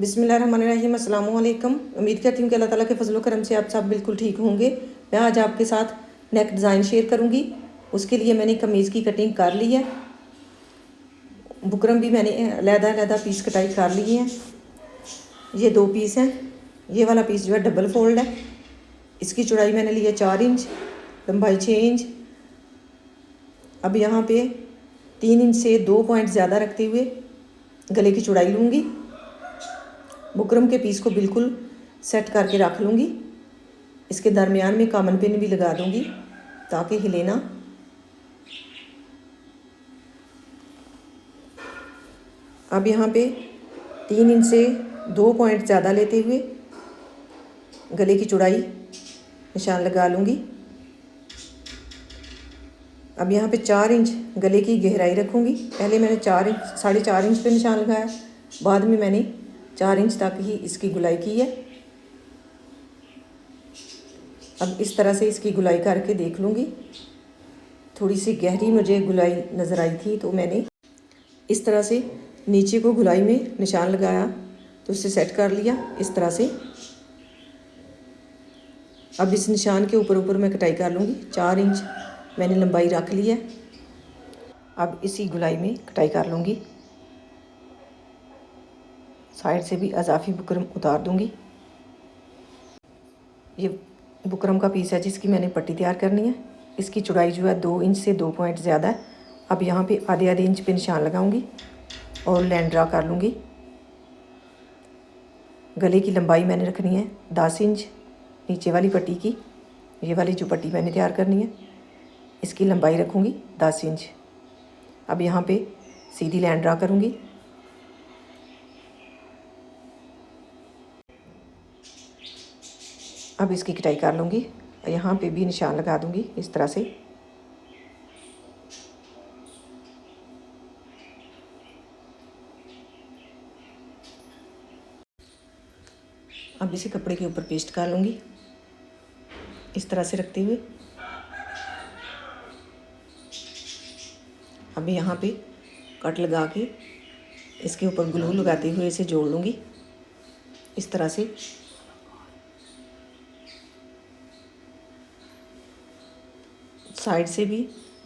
बिस्मिल्लाहिर्रहमानिर्रहीम। अस्सलाम वालेकुम। उम्मीद करती हूँ कि अल्लाह ताला के फजल करम से आप सब बिल्कुल ठीक होंगे। मैं आज आपके साथ नेक डिज़ाइन शेयर करूँगी। उसके लिए मैंने कमीज़ की कटिंग कर ली है। बुकरम भी मैंने अलहदा पीस कटाई कर लिए हैं। ये 2 पीस हैं। ये वाला पीस जो है डबल फोल्ड है। इसकी चौड़ाई मैंने ली है 4 इंच, लंबाई 6 इंच। अब यहाँ पे 3 इंच से 2 पॉइंट ज़्यादा रखते हुए गले की चौड़ाई लूँगी। बुकरम के पीस को बिल्कुल सेट करके रख लूँगी। इसके दरमियान में कामन पिन भी लगा दूँगी ताकि हिले ना। अब यहाँ पे 3 इंच से 2 पॉइंट ज़्यादा लेते हुए गले की चौड़ाई निशान लगा लूँगी। अब यहाँ पे 4 इंच गले की गहराई रखूँगी। पहले मैंने 4.5 इंच पे निशान लगाया, बाद में मैंने 4 इंच तक ही इसकी गुलाई की है। अब इस तरह से इसकी गुलाई करके देख लूँगी। थोड़ी सी गहरी मुझे गुलाई नज़र आई थी तो मैंने इस तरह से नीचे को गुलाई में निशान लगाया तो उसे सेट कर लिया इस तरह से। अब इस निशान के ऊपर मैं कटाई कर लूँगी। 4 इंच मैंने लंबाई रख ली है। अब इसी गुलाई में कटाई कर लूँगी। साइड से भी अजाफी बुकरम उतार दूँगी। ये बुकरम का पीस है जिसकी मैंने पट्टी तैयार करनी है। इसकी चौड़ाई जो है 2 इंच से 2 पॉइंट ज़्यादा है। अब यहाँ पे आधे इंच पे निशान लगाऊंगी और लाइन ड्रा कर लूँगी। गले की लंबाई मैंने रखनी है 10 इंच नीचे वाली पट्टी की। ये वाली जो पट्टी मैंने तैयार करनी है इसकी लंबाई रखूँगी 10 इंच। अब यहाँ पे सीधी लाइन ड्रा करूँगी। अब इसकी कटाई कर लूँगी। यहाँ पे भी निशान लगा दूँगी इस तरह से। अब इसे कपड़े के ऊपर पेस्ट कर लूँगी इस तरह से रखते हुए। अब यहाँ पे कट लगा के इसके ऊपर ग्लू लगाते हुए इसे जोड़ लूँगी इस तरह से। साइड से भी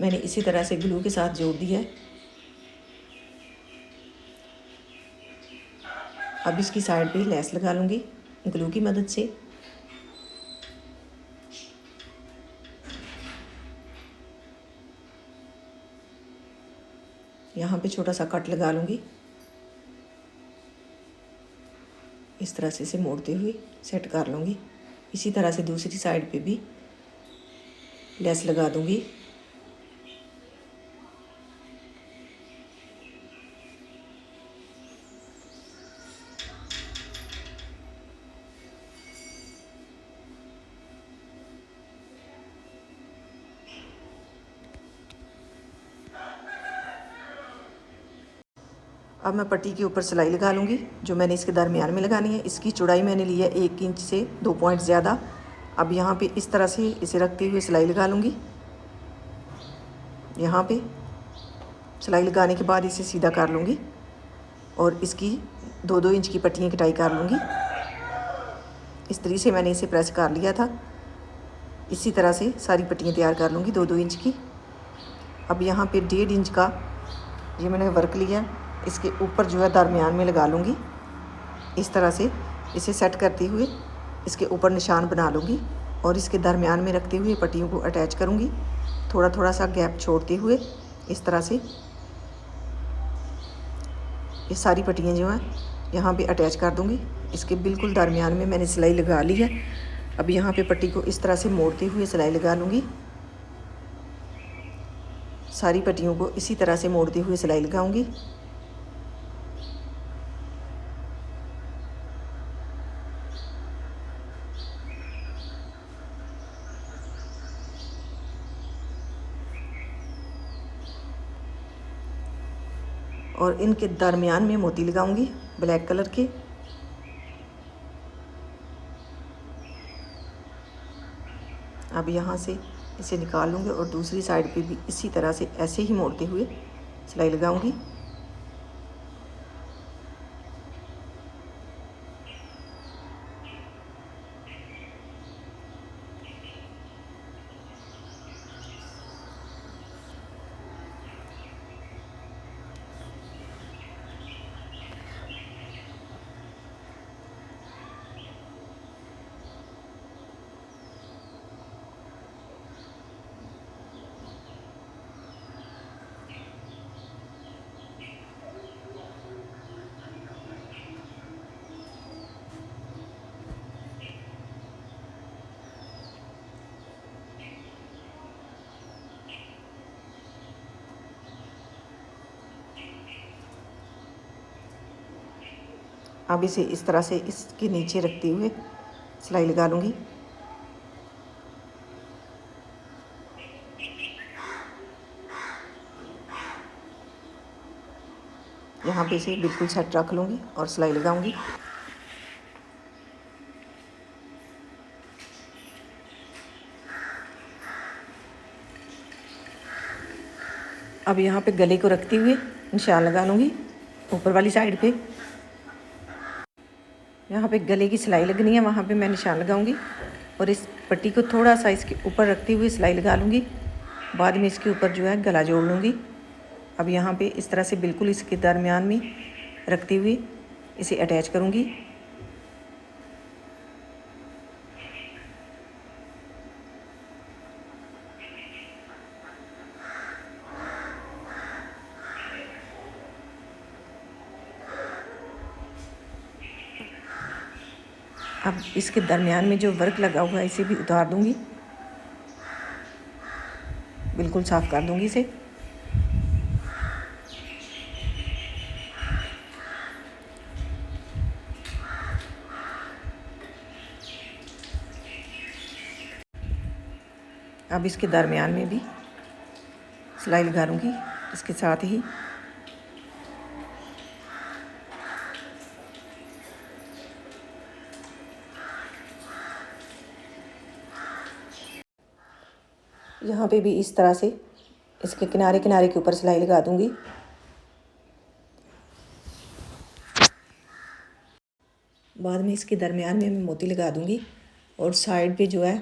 मैंने इसी तरह से ग्लू के साथ जोड़ दिया है। अब इसकी साइड पे लेस लगा लूँगी ग्लू की मदद से। यहाँ पे छोटा सा कट लगा लूँगी इस तरह से इसे मोड़ते हुए सेट कर लूँगी। इसी तरह से दूसरी साइड पे भी लेस लगा दूँगी। अब मैं पट्टी के ऊपर सिलाई लगा लूँगी जो मैंने इसके दरमियान में लगानी है। इसकी चौड़ाई मैंने ली है 1 इंच से 2 पॉइंट ज़्यादा। अब यहाँ पे इस तरह से इसे रखते हुए सिलाई लगा लूँगी। यहाँ पे सिलाई लगाने के बाद इसे सीधा कर लूँगी और इसकी 2-2 इंच की पट्टियाँ कटाई कर लूँगी। इस तरीके से मैंने इसे प्रेस कर लिया था। इसी तरह से सारी पट्टियाँ तैयार कर लूँगी 2-2 इंच की। अब यहाँ पे 1.5 इंच का ये मैंने वर्क लिया, इसके ऊपर जो है दरमियान में लगा लूँगी इस तरह से। इसे सेट करते हुए इसके ऊपर निशान बना लूँगी और इसके दरमियान में रखते हुए पट्टियों को अटैच करूँगी, थोड़ा सा गैप छोड़ते हुए इस तरह से। ये सारी पट्टियाँ जो हैं यहाँ पे अटैच कर दूँगी। इसके बिल्कुल दरमियान में मैंने सिलाई लगा ली है। अब यहाँ पे पट्टी को इस तरह से मोड़ते हुए सिलाई लगा लूँगी। सारी पट्टियों को इसी तरह से मोड़ते हुए सिलाई लगाऊंगी। और इनके दरमियान में मोती लगाऊंगी ब्लैक कलर के। अब यहाँ से इसे निकाल लूँगी और दूसरी साइड पे भी इसी तरह से ऐसे ही मोड़ते हुए सिलाई लगाऊंगी। अब इसे इस तरह से इसके नीचे रखते हुए सिलाई लगा लूँगी। यहाँ पे इसे बिल्कुल सेट रख लूँगी और सिलाई लगाऊँगी। अब यहाँ पे गले को रखते हुए निशान लगा लूँगी ऊपर वाली साइड पे। यहाँ पे गले की सिलाई लगनी है, वहाँ पे मैं निशान लगाऊंगी और इस पट्टी को थोड़ा सा इसके ऊपर रखते हुए सिलाई लगा लूँगी। बाद में इसके ऊपर जो है गला जोड़ लूँगी। अब यहाँ पे इस तरह से बिल्कुल इसके दरमियान में रखते हुए इसे अटैच करूँगी। अब इसके दरमियान में जो वर्क लगा हुआ है इसे भी उतार दूँगी, बिल्कुल साफ़ कर दूँगी इसे। अब इसके दरमियान में भी सिलाई लगा लूँगी इसके साथ ही। यहाँ पे भी इस तरह से इसके किनारे किनारे के ऊपर सिलाई लगा दूँगी। बाद में इसके दरमियान में मैं मोती लगा दूँगी और साइड पे जो है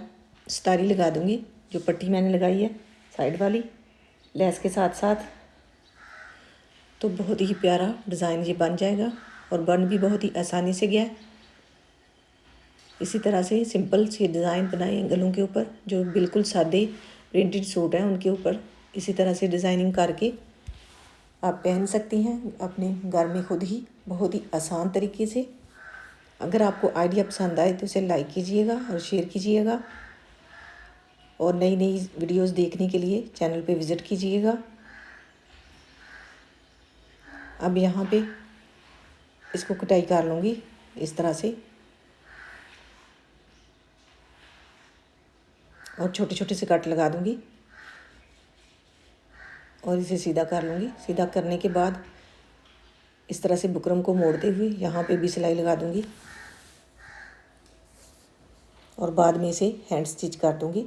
सितारी लगा दूँगी, जो पट्टी मैंने लगाई है साइड वाली लेस के साथ साथ। तो बहुत ही प्यारा डिज़ाइन ये बन जाएगा और बन भी बहुत ही आसानी से गया है। इसी तरह से सिंपल से डिज़ाइन बनाए गलों के ऊपर, जो बिल्कुल सादे प्रिंटेड सूट हैं उनके ऊपर इसी तरह से डिज़ाइनिंग करके आप पहन सकती हैं अपने घर में खुद ही, बहुत ही आसान तरीके से। अगर आपको आइडिया पसंद आए तो इसे लाइक कीजिएगा और शेयर कीजिएगा और नई नई वीडियोस देखने के लिए चैनल पे विज़िट कीजिएगा। अब यहाँ पे इसको कटाई कर लूँगी इस तरह से और छोटे छोटे से कट लगा दूँगी और इसे सीधा कर लूँगी। सीधा करने के बाद इस तरह से बुकरम को मोड़ते हुए यहाँ पे भी सिलाई लगा दूँगी और बाद में इसे हैंड स्टिच कर दूँगी।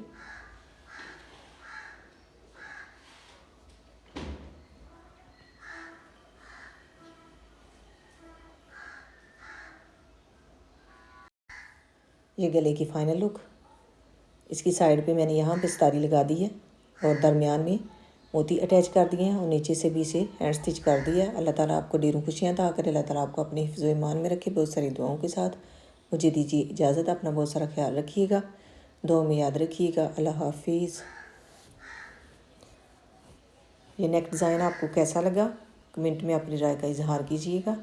ये गले की फाइनल लुक। इसकी साइड पे मैंने यहाँ पे सितारी लगा दी है और दरमियान में मोती अटैच कर दिए हैं और नीचे से भी इसे हैंड स्टिच कर दिया है। अल्लाह ताला आपको ढेरों खुशियाँ अता करे। अल्लाह ताला आपको अपने हिफ्ज़ व ईमान में रखे। बहुत सारी दुआओं के साथ मुझे दीजिए इजाज़त। अपना बहुत सारा ख्याल रखिएगा, दुआ में याद रखिएगा। अल्लाह हाफिज़। ये नेक डिज़ाइन आपको कैसा लगा कमेंट में अपनी राय का इजहार कीजिएगा।